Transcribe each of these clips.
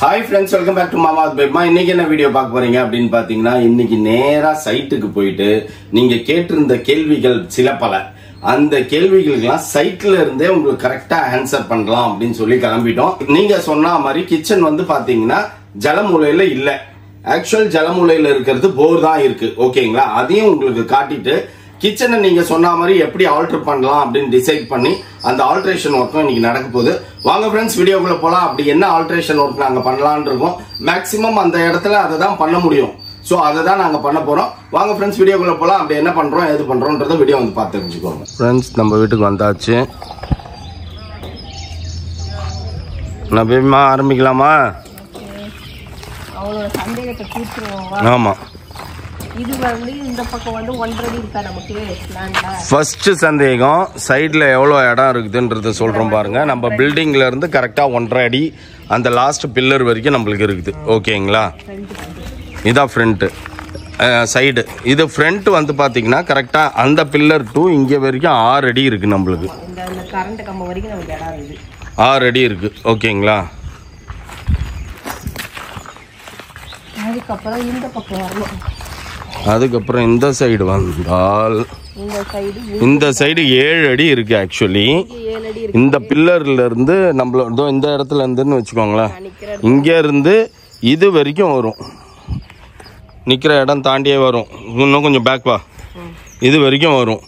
Hi friends, welcome back to Mama's Bedma. இன்னைக்கு என்ன video பார்க்க போறீங்க அப்படின்னு பாத்தீங்கன்னா, இன்னைக்கு நேரா சைட்டுக்கு போயிட்டு நீங்க கேட்டிருந்த கேள்விகள் சில பல அந்த கேள்விகளுக்கெல்லாம் சைட்ல இருந்தே உங்களுக்கு கரெக்டா ஆன்சர் பண்ணலாம் அப்படின்னு சொல்லி கிளம்பிட்டோம். நீங்க சொன்ன மாதிரி கிச்சன் வந்து பாத்தீங்கன்னா ஜலமூலையில இல்ல, ஆக்சுவல் ஜலமூலையில இருக்கிறது போர் தான் இருக்கு. ஓகேங்களா, அதையும் உங்களுக்கு காட்டிட்டு கிச்சனை நீங்க சொன்ன மாதிரி எப்படி ஆல்டர் பண்ணலாம் அப்படின்னு டிசைட் பண்ணி அந்த ஆல்ட்ரேஷன் ஒர்க்கும் இன்னைக்கு நடக்க போகுது. வாங்க ஃப்ரெண்ட்ஸ், வீடியோக்குள்ள போலாம். அப்படி என்ன ஆல்ட்ரேஷன் ஒர்க் நாங்க பண்ணலாம்னு இருக்கோம். மேக்ஸிமம் அந்த இடத்துல அதை தான் பண்ண முடியும். ஸோ அதை தான் நாங்கள் பண்ண போறோம். வாங்க ஃப்ரெண்ட்ஸ், வீடியோக்குள்ள போலாம். அப்படி என்ன பண்றோம், எது பண்றோம்ன்றத வீடியோ வந்து பார்த்து தெரிஞ்சுக்கோங்க. ஃப்ரெண்ட்ஸ், நம்ம வீட்டுக்கு வந்தாச்சு. நபிமா ஆரம்பிக்கலாமா? ஆமா, இது வந்து இந்த பக்கம் வந்து 1.5 அடி இருக்கா நமக்கு லேண்ட்ல. ஃபர்ஸ்ட் சந்தேகம் சைடுல எவ்வளவு இடம் இருக்குதுன்றத சொல்றோம் பாருங்க. நம்ம பில்டிங்ல இருந்து கரெக்டா 1.5 அடி அந்த லாஸ்ட் பில்லர் வரைக்கும் நம்மளுக்கு இருக்குது. ஓகேங்களா, இதான் ஃப்ரண்ட் சைடு. இது ஃப்ரண்ட் வந்து பாத்தீங்கன்னா கரெக்டா அந்த பில்லர் டு இங்க வரைக்கும் 6 அடி இருக்கு நம்மளுக்கு. இந்த கரண்ட் கம்பம் வரைக்கும் நமக்கு இடம் இருக்குது. 6 அடி இருக்கு. ஓகேங்களா, அதுக்கப்புறம் இந்த பக்கம் வரணும். அதுக்கப்புறம் இந்த சைடு வந்தால் இந்த சைடு 7 அடி இருக்கு. ஆக்சுவலி இந்த பில்லர்ல இருந்து நம்மள இந்த இடத்துல இருந்துன்னு வச்சுக்கோங்களேன், இங்க இருந்து இது வரைக்கும் வரும். நிக்கிற இடம் தாண்டியே வரும். இன்னும் கொஞ்சம் பேக் வா, இது வரைக்கும் வரும்.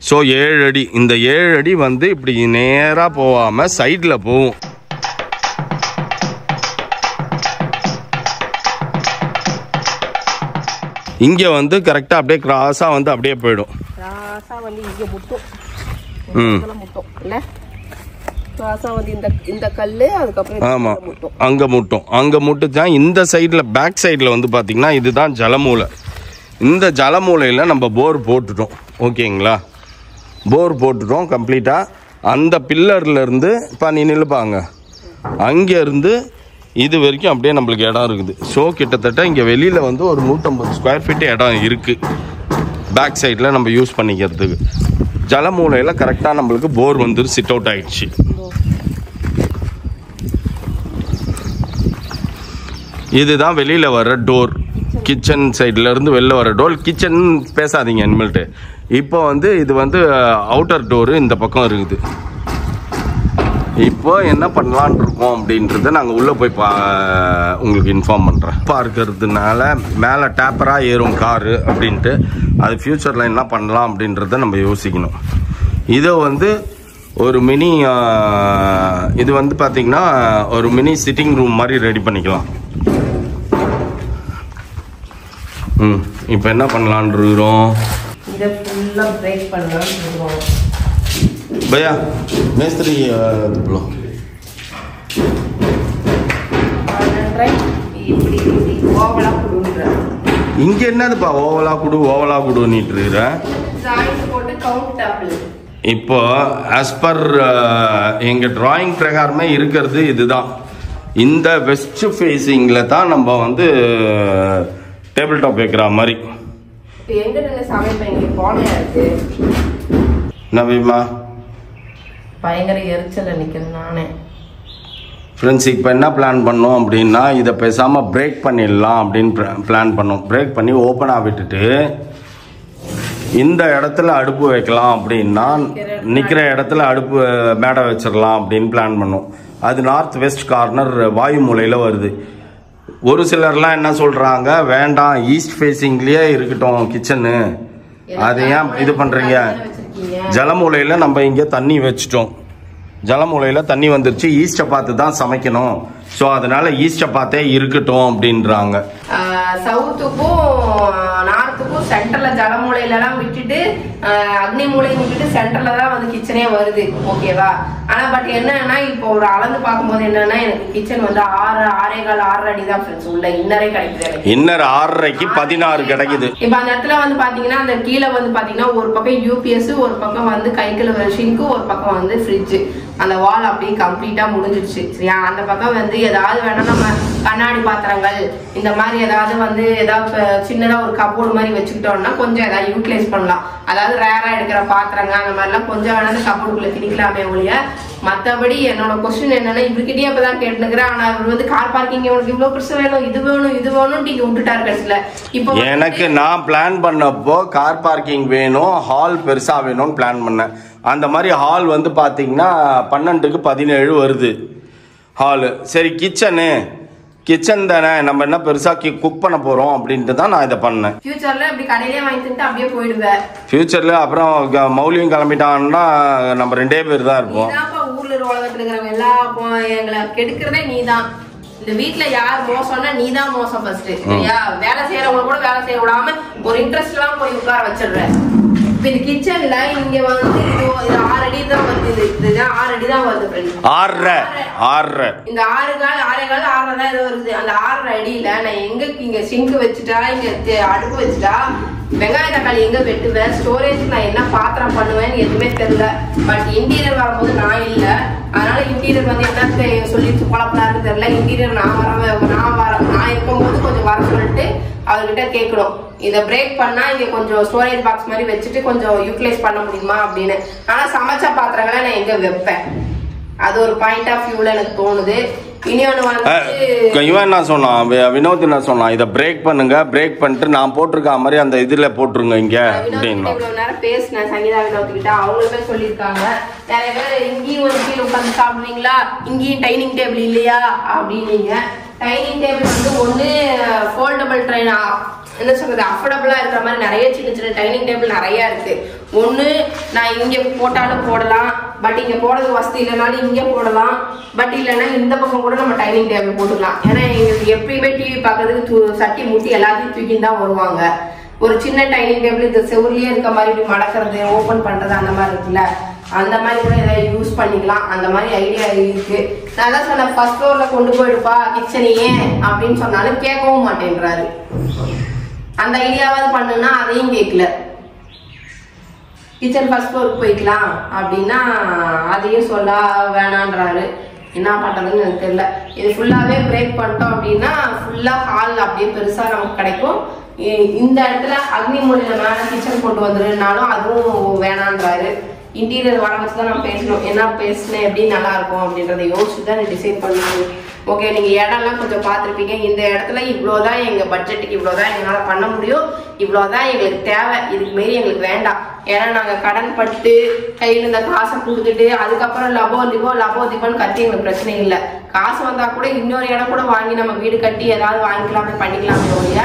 ஸோ 7 அடி. இந்த 7 அடி வந்து இப்படி நேரா போகாம சைட்ல போகும். இங்க வந்து கரெக்டா அப்படியே கிராஸா வந்து அப்படியே போயிடும். கிராஸா வந்து இங்க முட்டும். முட்டும் இல்ல, கிராஸா வந்து இந்த கல்லு அதுக்கப்புறம் ஆமா அங்க முட்டும். அங்க முட்டுதான் இந்த சைடுல பேக் சைடுல வந்து பாத்தீங்கன்னா இதுதான் ஜலமூலை. இந்த ஜலமூலையில நம்ம போர் போட்டுட்டோம். ஓகேங்களா, போர் போட்டுட்டோம் கம்ப்ளீட்டா. அந்த பில்லர்ல இருந்து இப்ப நீ நில்லுப்பாங்க, அங்க இருந்து இது வரைக்கும் அப்படியே நம்மளுக்கு இடம் இருக்குது. ஸோ கிட்டத்தட்ட இங்கே வெளியில் வந்து ஒரு 150 ஸ்கொயர் ஃபீட் இடம் இருக்குது பேக் சைடில் நம்ம யூஸ் பண்ணிக்கிறதுக்கு. ஜலமூலையில் கரெக்டாக நம்மளுக்கு போர் வந்து சிட் அவுட் ஆயிடுச்சு. இதுதான் வெளியில் வர டோர், கிச்சன் சைடில் இருந்து வெளில வர டோர். கிச்சன் பேசாதீங்க இனிமேல்ட்டு. இப்போ வந்து இது வந்து அவுட்டர் டோரு இந்த பக்கம் இருக்குது. இப்போ என்ன பண்ணலான் இருக்கோம் அப்படின்றத நாங்கள் உள்ளே போய் உங்களுக்கு இன்ஃபார்ம் பண்ணுறேன். பார்க்கறதுனால மேலே டேப்பராக ஏறும் காரு அப்படின்ட்டு, அது ஃப்யூச்சரில் என்ன பண்ணலாம் அப்படின்றத நம்ம யோசிக்கணும். இதை வந்து ஒரு மினி இது வந்து பார்த்திங்கன்னா ஒரு மினி சிட்டிங் ரூம் மாதிரி ரெடி பண்ணிக்கலாம். இப்போ என்ன பண்ணலான் இருக்கிறோம், இதை ஃபுல்லாக பிரேக் பண்ணலாம்னு சொல்லுவோம். भैया மேஸ்திரி बोलो இங்க என்னதுப்பா ஓவலா குடுன்னிட்டு இருக்கிற. இப்போ ஆஸ் பர் எங்க டிராயிங் பிரகாரமே இருக்கிறது இதுதான். இந்த வெஸ்ட் ஃபேஸிங்ல தான் நம்ம வந்து டேபிள் டாப் வைக்கிற மாதிரி. நவீமா பயங்கர எரிச்சல நிக்கிறேன் நானே. ஃப்ரெண்ட்ஸ், இப்போ என்ன பிளான் பண்ணோம் அப்படின்னா, இதை பேசாமல் பிரேக் பண்ணிடலாம் அப்படின்னு பிளான் பண்ணோம். பிரேக் பண்ணி ஓப்பனாக விட்டுட்டு இந்த இடத்துல அடுப்பு வைக்கலாம் அப்படின்னா, நிற்கிற இடத்துல அடுப்பு மேடை வச்சிடலாம் அப்படின்னு பிளான் பண்ணோம். அது நார்த் வெஸ்ட் கார்னர் வாயு மூலையில் வருது. ஒரு சிலர்லாம் என்ன சொல்கிறாங்க, வேண்டாம் ஈஸ்ட் ஃபேஸிங்லேயே இருக்கட்டும் கிச்சனு, அது ஏன் இது பண்ணுறீங்க, ஜலமூலையில் நம்ம இங்கே தண்ணி வச்சிட்டோம், ஜலமூலையில் தண்ணி வந்துருச்சு, ஈஸ்டை பார்த்து தான் சமைக்கணும், ஸோ அதனால ஈஸ்டை பார்த்தே இருக்கட்டும் அப்படின்றாங்க. சவுத்துக்கும் நார்த்துக்கும் சென்டர்ல ஜலமூலையிலாம் விட்டுட்டு அக்னி மூலையை விட்டுட்டு சென்டர்ல தான் வந்து கிச்சனே வருது. ஓகேவா, ஆனா பட் என்னன்னா இப்போ ஒரு அளந்து பார்க்கும்போது என்னன்னா எனக்கு கிச்சன் வந்து 6 அடி தான் ஃப்ரெண்ட்ஸ் உள்ள இன்னரே கிடைக்குது. இன்னர் 6.5க்கு 16 கிடைக்குது. இப்ப அந்த இடத்துல வந்து பாத்தீங்கன்னா அந்த கீழே வந்து பாத்தீங்கன்னா ஒரு பக்கம் யூபிஎஸ், ஒரு பக்கம் வந்து கைக்குள்ள ஷிங்கு, ஒரு பக்கம் வந்து ஃப்ரிட்ஜ். அந்த வால் அப்படியே கம்ப்ளீட்டா முடிஞ்சிடுச்சு. சரியா, அந்த பக்கம் வந்து ஏதாவது வேணா நம்ம கண்ணாடி பாத்திரங்கள் இந்த மாதிரி ஏதாவது வந்து ஏதாவது சின்னதா ஒரு கபோர்டு மாதிரி வச்சுக்கிட்டோம்னா கொஞ்சம் ஏதாவது யூட்டிலைஸ் பண்ணலாம். அதாவது ரேரா எடுக்கிற பாத்திரங்க அந்த மாதிரிலாம் கொஞ்சம் வேணாலும் கபோர்டுக்குள்ள திணிக்கலாமே ஒழிய. மற்றபடி என்னோட கொஸ்டின் என்னன்னா இவர்கிட்டயே அப்பதான் கேட்டுக்கிறேன். ஆனா இவர் வந்து கார் பார்க்கிங் உனக்கு இவ்வளவு பெருசு வேணும் இது வேணும் இது வேணும் நீங்க விட்டுட்டாரு கடைசியில. இப்போ எனக்கு நான் பிளான் பண்ணப்போ கார் பார்க்கிங் வேணும், ஹால் பெருசா வேணும்னு பிளான் பண்ணேன். அந்த மாதிரி ஹால் வந்து பாத்தீங்கன்னா 12க்கு 17 வருது ஹாலு. சரி கிச்சன் தானே நம்ம என்ன பெருசா குக் பண்ண போறோம் அப்படின்ட்டு தான் நான் இதை பண்ணேன். ஃபியூச்சர்ல இப்படி கடையிலே வாங்கிட்டு அப்படியே போயிடுவேன். ஃபியூச்சர்ல அப்புறம் மௌலியும் கிளம்பிட்டான்னா நம்ம 2 பேர் தான் இருப்போம். ஊர்ல உலகத்துல இருக்கிறவங்க எல்லாம் எங்களை கெடுக்கிறதே நீதான். இந்த வீட்டுல யார் மோசம்னா நீதான் மோசம். ஃபர்ஸ்ட் சரியா? வேலை செய்யறவங்க கூட வேலை செய்ய விடாம ஒரு இன்ட்ரெஸ்ட் எல்லாம் போய் உட்கார வச்சிடுறேன். இப்ப இந்த கிச்சன்ல இங்க வந்து இது 6 அடி தான் வருது. இதுதான் 6 அடி தான் வருது. 6 இந்த 6 கால் 6 தான் இது வருது. அந்த 6 அடியில நான் எங்க இங்க சிங்க் வச்சுட்டா இங்க அடுப்பு வச்சுட்டா வெங்காய தக்காளி எங்க வெட்டுவேன், ஸ்டோரேஜ் நான் என்ன பாத்திரம் பண்ணுவேன்னு எதுவுமே தெரியல. பட் இன்டீரியர் வரும்போது நான் இல்ல, அதனால இன்டீரியர் வந்து என்ன சொல்லி குழப்பலான்னு தெரியல. இன்டீரியர் நான் இருக்கும்போது கொஞ்சம் வர சொல்லிட்டு அவர்கிட்ட கேட்கணும். இதை பிரேக் பண்ணா இங்க கொஞ்சம் ஸ்டோரேஜ் பாக்ஸ் மாதிரி வச்சுட்டு கொஞ்சம் யூட்டிலைஸ் பண்ண முடியுமா அப்படின்னு. ஆனா சமைச்ச பாத்திரங்களை நான் எங்க வைப்பேன், அது ஒரு பாயிண்ட் ஆஃப் வியூல எனக்கு தோணுது. இவன் என்ன சொன்னான், வினோத் என்ன சொன்னான், இதை பிரேக் பண்ணுங்க, பிரேக் பண்ணிட்டு நான் போட்டிருக்க மாதிரி அந்த இதுல போட்டுருங்க இங்க அப்படின்னு. இவ்வளவு நேரம் பேசினேன் சங்கீதா வினோத் கிட்ட, அவங்களுமே சொல்லியிருக்காங்க. நிறைய பேர் இங்கேயும் ஒரு கீழே உட்காந்து சாப்பிடுவீங்களா, இங்கேயும் டைனிங் டேபிள் இல்லையா அப்படின்னீங்க. டைனிங் டேபிள் வந்து ஒண்ணு ஃபோல்டபிள் ட்ரெயின் என்ன சொல்றது அஃபோர்டபுளா இருக்கிற மாதிரி நிறைய சின்ன சின்ன டைனிங் டேபிள் நிறைய இருக்கு. ஒண்ணு நான் இங்க போட்டாலும் போடலாம், பட் இங்க போடுறது வசதி இல்லைனாலும் இங்க போடலாம், பட் இல்லைன்னா இந்த பக்கம் கூட நம்ம டைனிங் டேபிள் போட்டுக்கலாம். ஏன்னா எங்களுக்கு எப்பயுமே டிவி பார்க்கறதுக்கு சட்டி முட்டி எல்லாத்தையும் தூக்கின்னு தான் வருவாங்க. ஒரு சின்ன டைனிங் டேபிள் இந்த செவுர்லயே இருக்க மாதிரி இப்படி மடக்கிறது ஓபன் பண்றது அந்த மாதிரி இருக்குல்ல, அந்த மாதிரி கூட ஏதாவது யூஸ் பண்ணிக்கலாம். அந்த மாதிரி ஐடியா இருக்கு. நான் தான் சொன்னேன் ஃபர்ஸ்ட் ஃப்ளோர்ல கொண்டு போயிடுப்பா கிச்சனையே அப்படின்னு சொன்னாலும் கேட்கவும் மாட்டேன்றாரு. அந்த ஐடியாவது பண்ணுன்னா அதையும் கேட்கல. கிச்சன் ஃபர்ஸ்ட் ஃப்ளோருக்கு போய்க்கலாம் அப்படின்னா அதையும் சொல்ல வேணான்றாரு. என்ன பண்றதுன்னு எனக்கு தெரியல. இது ஃபுல்லாவே பிரேக் பண்ணிட்டோம் அப்படின்னா ஃபுல்லா ஹால் அப்படியே பெருசா நமக்கு கிடைக்கும். இந்த இடத்துல அக்னி மூலையில மேல கிச்சன் கொண்டு வந்துருனாலும் அதுவும் வேணான்றாரு. இன்டீரியர் வர வச்சு தான் நான் பேசணும், என்ன பேசினேன் எப்படி நல்லா இருக்கும் அப்படின்றத யோசிச்சு தான் டிசைட் பண்ணணும். ஓகே, நீங்க இடம்லாம் கொஞ்சம் பார்த்துருப்பீங்க. இந்த இடத்துல இவ்வளோதான் எங்க பட்ஜெட்டுக்கு, இவ்வளோதான் எங்களால் பண்ண முடியும், இவ்வளோதான் எங்களுக்கு தேவை, இதுக்கு மாரி எங்களுக்கு வேண்டாம். ஏன்னா நாங்க கடன் பட்டு கையில் இந்த காசை கொடுத்துட்டு அதுக்கப்புறம் லபோ திபோன்னு கட்டி எங்களுக்கு பிரச்சனை இல்லை. காசு வந்தா கூட இன்னொரு இடம் கூட வாங்கி நம்ம வீடு கட்டி ஏதாவது வாங்கிக்கலாமே பண்ணிக்கலாமே ஒழிய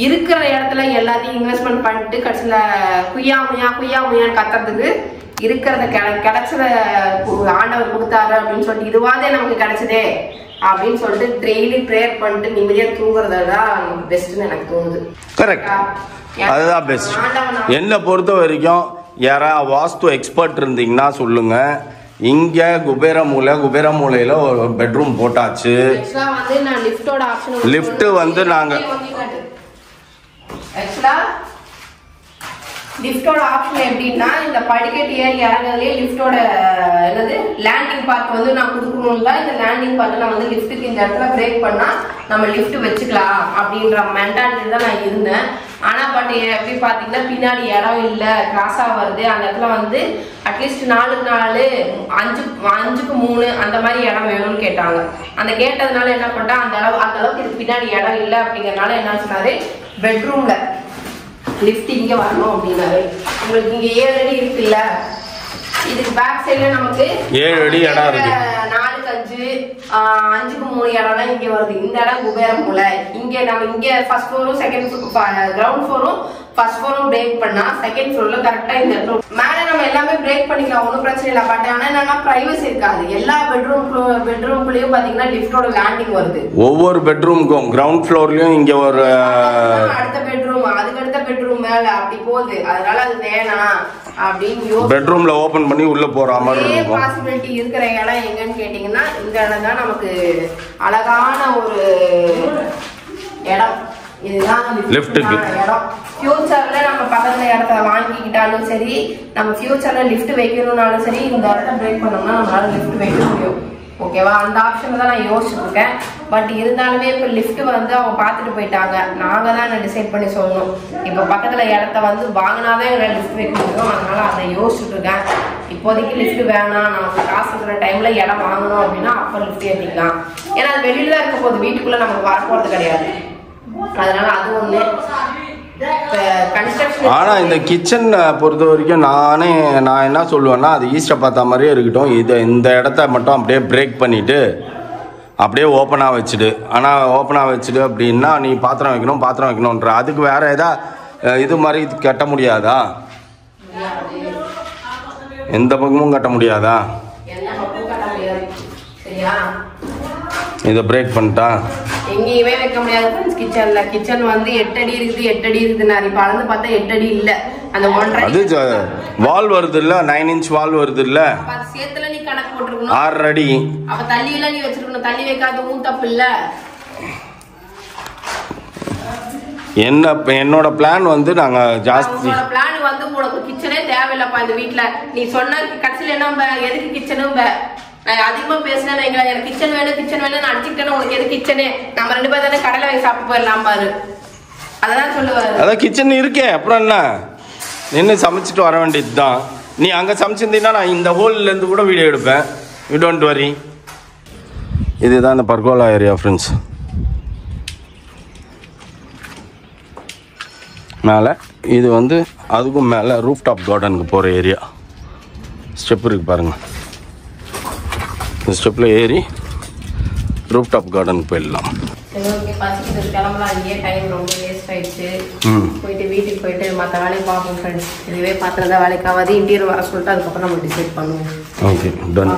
இருக்கிற இடத்துல எல்லாத்தையும் இன்வெஸ்ட்மெண்ட் பண்ணிட்டு கடைசியில குய்யாமுயான்னு கத்துறதுக்கு இருக்கிறத கிடைச்சத ஆண்டவர் கொடுத்தாரு அப்படின்னு சொல்லிட்டு இதுவாதே நமக்கு கிடைச்சதே அப்படின்னு சொல்லிட்டு டெய்லி ப்ரேயர் பண்ணிட்டு நிம்மதியா தூங்குறதுதான் பெஸ்ட்னு எனக்கு தோணுது. கரெக்ட், அதுதான் பெஸ்ட். என்னை பொறுத்த வரைக்கும் யாராவது வாஸ்து எக்ஸ்பர்ட் இருந்தீங்கன்னா சொல்லுங்க. இங்க குபேர மூலையில ஒரு பெட்ரூம் போட்டாச்சு. லிஃப்ட் வந்து நாங்க லிஃப்டோட ஆப்ஷன் எப்படின்னா இந்த படிக்கட்டு ஏறி இறங்குறதுலயே லிஃப்டோட என்னது லேண்டிங் பார்ட் வந்து நான் கொடுக்கணும்ல. இந்த லேண்டிங் பார்ட் நான் வந்து லிஃப்ட்டுக்கு இந்த இடத்துல பிரேக் பண்ணா நம்ம லிஃப்ட் வச்சுக்கலாம் அப்படின்ற மென்டாலிட்டி தான் நான் இருந்தேன். ஆனா பட் எப்படி பாத்தீங்கன்னா பின்னாடி இடம் இல்லை, கிராஸா வருது. அந்த இடத்துல வந்து அட்லீஸ்ட் 4க்கு 4 5க்கு 3 அந்த மாதிரி இடம் வேணும்னு கேட்டாங்க. அந்த கேட்டதுனால என்ன பண்ணிட்டா அந்த அளவுக்கு இதுக்கு பின்னாடி இடம் இல்லை அப்படிங்கறதுனால என்ன சொன்னாரு, பெட்ரூம்ல லிஃப்ட் இங்க வரணும் அப்படின்னாரு. உங்களுக்கு இங்க 7 அடி இருக்குல்ல, இதுக்கு பேக் சைடுல நமக்கு 7 அடி இடம் இருக்கு. 4க்கு 5 5க்கு 3 இடம்லாம் இங்க வருது. இந்த இடம் குபேரம் மூலை. இங்க நம்ம இங்க ஃபர்ஸ்ட் ஃப்ளோரும் செகண்ட் கிரவுண்ட் ஃப்ளோரும் ஃபர்ஸ்ட் ஃப்ளோரும் பிரேக் பண்ணா செகண்ட் ஃப்ளோர்ல கரெக்டா இந்த இடத்துல மேல நம்ம எல்லாமே பிரேக் பண்ணிக்கலாம், ஒன்றும் பிரச்சனை இல்லை. பட் ஆனா என்னன்னா பிரைவசி இருக்காது. எல்லா பெட்ரூம்குள்ளேயும் பாத்தீங்கன்னா லிஃப்டோட லேண்டிங் வருது. ஒவ்வொரு பெட்ரூமுக்கும் கிரவுண்ட் ஃப்ளோர்லயும் இங்க ஒரு அடுத்த பெட்ரூம் அதுக்கு அடுத்த பெட்ரூம் மேல அப்படி போகுது. அதனால அது வேணாம் அப்படின்னு பெட்ரூம்ல ஓபன் பண்ணி உள்ள போற மாதிரி இருக்கும். பாசிபிலிட்டி இருக்கிற இடம் எங்கன்னு கேட்டீங்கன்னா இந்த இடம் தான் நமக்கு அழகான ஒரு இடம். இதுதான் லிஃப்ட்டுக்கு இடம். ஃபியூச்சர்ல நம்ம பக்கத்துல இடத்த வாங்கிக்கிட்டாலும் சரி, நம்ம ஃபியூச்சர்ல லிஃப்ட் வைக்கணும்னாலும் சரி, இந்த இடத்த பிரேக் பண்ணோம்னா நம்மளால லிஃப்ட் வைக்க முடியும். ஓகேவா? அந்த ஆப்ஷன் தான் நான் யோசிச்சுட்டு இருக்கேன். பட் இருந்தாலுமே இப்போ லிஃப்ட் வந்து அவங்க பார்த்துட்டு போயிட்டாங்க. நாங்கள் தான் டிசைட் பண்ணி சொல்லணும். இப்போ பக்கத்தில் இடத்த வந்து வாங்கினாதான் எங்களை லிஃப்ட் வைக்க முடியும். அதனால அதை யோசிச்சுட்டு இருக்கேன். இப்போதைக்கு லிஃப்ட் வேணாம், நமக்கு காசு இருக்கிற டைம்ல இடம் வாங்கணும் அப்படின்னா அப்போ லிஃப்ட் ஏற்றிக்கலாம். ஏன்னா அது வெளியில தான் இருக்க போகுது, வீட்டுக்குள்ள நமக்கு வரப்போறது கிடையாது. அதனால அது ஒண்ணு. ஆனா இந்த கிச்சன் பொறுத்த வரைக்கும் நான் என்ன சொல்லுவேன்னா, அது ஈஸ்டை பார்த்த மாதிரியே இருக்கட்டும். இந்த இடத்த மட்டும் அப்படியே பிரேக் பண்ணிட்டு அப்படியே ஓப்பனாக வச்சுடு. ஆனால் ஓப்பனாக வச்சுடு அப்படின்னா நீ பாத்திரம் வைக்கணும்ன்ற அதுக்கு வேற ஏதா இது மாதிரி கட்ட முடியாதா? எந்த பக்கமும் கட்ட முடியாதா? இதை பிரேக் பண்ணிட்டா எங்கேயுமே வைக்க முடியாது ஃப்ரெண்ட்ஸ். கிச்சன் வந்து 8 அடி இருக்குது. நான் இப்போ அளந்து பார்த்தா 8 அடி இல்ல, அந்த 1.5 அது வால் வருது இல்ல, 9 இன்ச் வால் வருது இல்ல, சேர்த்துல நீ கணக்கு போட்டுருக்கணும். 6 அடி. அப்ப தள்ளி எல்லாம் நீ வச்சிருக்கணும். தள்ளி வைக்காதவும் தப்பு இல்ல. என்னோட பிளான் வந்து நாங்க ஜாஸ்தி பிளான் வந்து உனக்கு கிச்சனே தேவையில்லப்பா இந்த வீட்டுல. நீ சொன்ன கடைசியில் என்ன எதுக்கு கிச்சனும் அதிகமா பேசினா எனக்கு கிச்சன் வேணும் அடிச்சுக்கிட்டேன்னு உனக்கு எது கிச்சனு? நம்ம 2 பேர் தானே கடையில வாங்கி சாப்பிட்டு போயிடலாம் பாரு. அதெல்லாம் சொல்லுவாரு. அதான் கிச்சன் இருக்கே, அப்புறம் என்ன நின்று சமைச்சிட்டு வர வேண்டியது தான். நீ அங்க சமைச்சிருந்தீங்கன்னா நான் இந்த ஹோல்ல இருந்து கூட வீடியோ எடுப்பேன். You don't worry. இதுதான் இந்த பர்கோலா ஏரியா ஃப்ரெண்ட்ஸ். மேலே இது வந்து அதுக்கும் மேலே ரூஃப் டாப் கார்டனுக்கு போகிற ஏரியா. ஸ்டெப் இருக்குது பாருங்கள். இந்த ஸ்டெப்பில் ஏறி ரூஃப் டாப் கார்டனுக்கு போயிடலாம். போயிட்டு வீட்டுக்கு போயிட்டு மற்ற வேலையை பார்ப்போம் ஃப்ரெண்ட்ஸ். இதுவே பார்த்துருந்தா வேலைக்காவது இன்டீரியர் வர சொல்லிட்டு அதுக்கப்புறம் நம்ம டிசைட் பண்ணுவோம். Okay done.